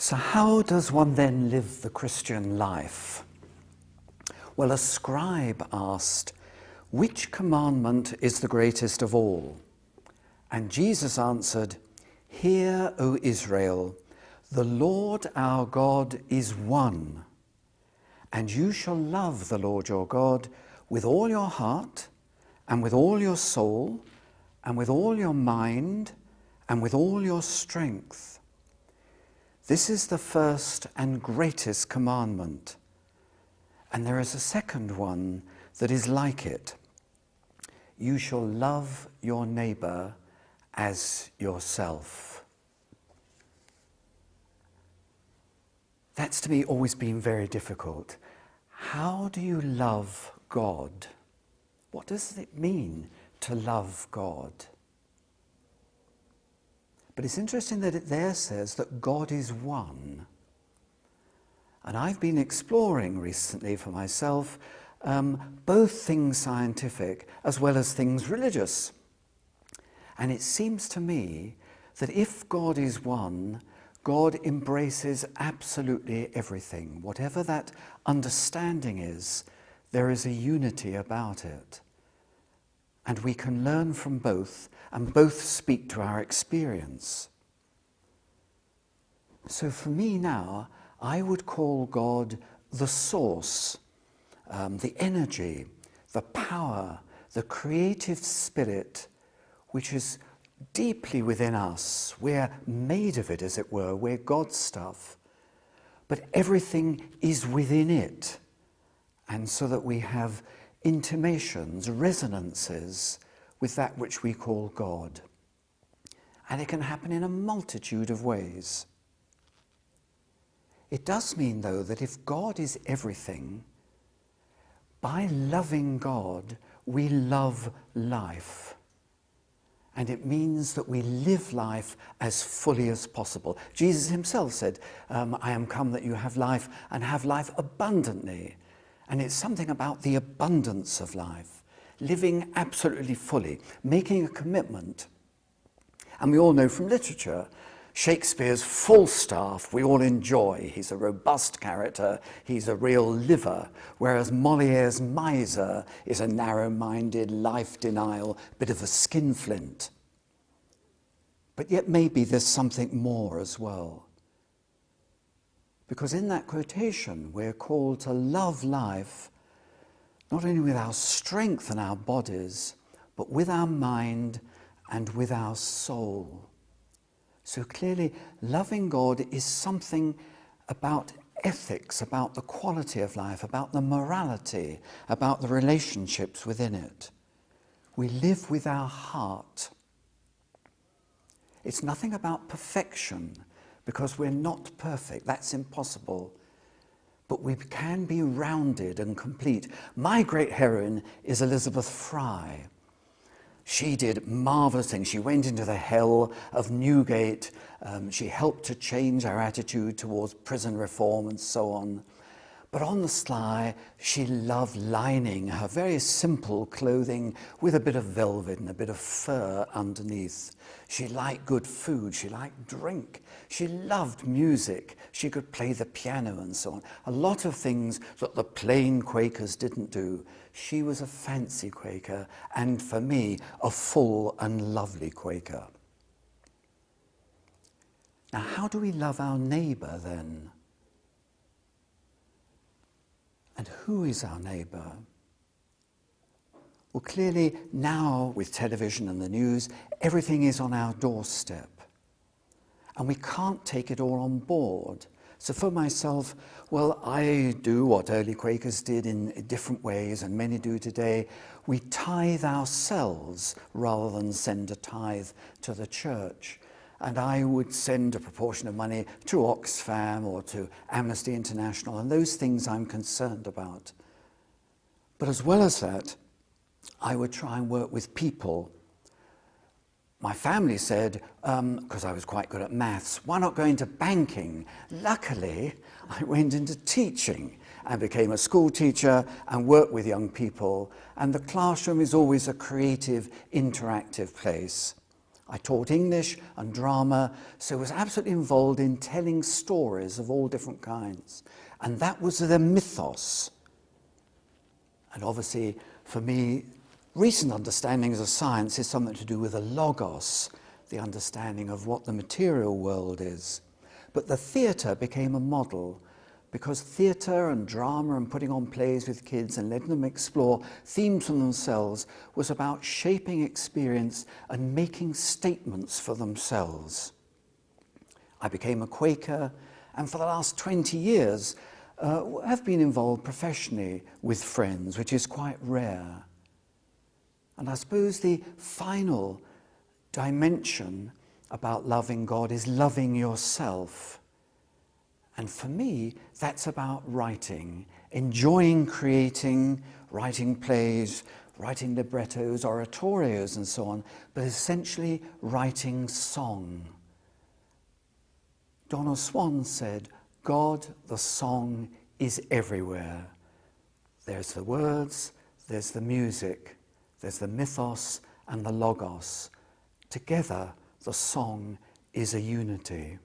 So how does one then live the Christian life? Well, a scribe asked, "Which commandment is the greatest of all?" And Jesus answered, "Hear, O Israel, the Lord our God is one, and you shall love the Lord your God with all your heart, and with all your soul, and with all your mind, and with all your strength. This is the first and greatest commandment. And there is a second one that is like it. You shall love your neighbor as yourself." That's to me always been very difficult. How do you love God? What does it mean to love God? But it's interesting that it there says that God is one. And I've been exploring recently for myself both things scientific as well as things religious. And it seems to me that if God is one, God embraces absolutely everything. Whatever that understanding is, there is a unity about it. And we can learn from both, and both speak to our experience. So for me now, I would call God the source, the energy, the power, the creative spirit, which is deeply within us. We're made of it, as it were. We're God's stuff. But everything is within it. And so that we have intimations, resonances with that which we call God. And it can happen in a multitude of ways. It does mean, though, that if God is everything, by loving God, we love life. And it means that we live life as fully as possible. Jesus himself said, "I am come that you have life and have life abundantly." And it's something about the abundance of life, living absolutely fully, making a commitment. And we all know from literature, Shakespeare's Falstaff, we all enjoy. He's a robust character, he's a real liver, whereas Molière's miser is a narrow-minded, life-denial, bit of a skinflint. But yet maybe there's something more as well. Because in that quotation, we're called to love life, not only with our strength and our bodies, but with our mind and with our soul. So clearly, loving God is something about ethics, about the quality of life, about the morality, about the relationships within it. We live with our heart. It's nothing about perfection, because we're not perfect. That's impossible. But we can be rounded and complete. My great heroine is Elizabeth Fry. She did marvellous things. She went into the hell of Newgate. She helped to change our attitude towards prison reform and so on. But on the sly, she loved lining her very simple clothing with a bit of velvet and a bit of fur underneath. She liked good food. She liked drink. She loved music. She could play the piano and so on. A lot of things that the plain Quakers didn't do. She was a fancy Quaker, and for me, a full and lovely Quaker. Now, how do we love our neighbour then? And who is our neighbour? Well, clearly now with television and the news, everything is on our doorstep. And we can't take it all on board. So for myself, well, I do what early Quakers did in different ways, and many do today. We tithe ourselves rather than send a tithe to the church. And I would send a proportion of money to Oxfam or to Amnesty International, and those things I'm concerned about. But as well as that, I would try and work with people. My family said, because I was quite good at maths, why not go into banking? Luckily, I went into teaching and became a school teacher and worked with young people. And the classroom is always a creative, interactive place. I taught English and drama, so was absolutely involved in telling stories of all different kinds. And that was the mythos. And obviously, for me, recent understandings of science is something to do with the logos, the understanding of what the material world is. But the theatre became a model, because theatre and drama and putting on plays with kids and letting them explore themes for themselves was about shaping experience and making statements for themselves. I became a Quaker, and for the last 20 years have been involved professionally with friends, which is quite rare. And I suppose the final dimension about loving God is loving yourself. And for me, that's about writing, enjoying creating, writing plays, writing librettos, oratorios and so on, but essentially writing song. Donald Swann said, God, the song, is everywhere. There's the words, there's the music, there's the mythos and the logos. Together, the song is a unity.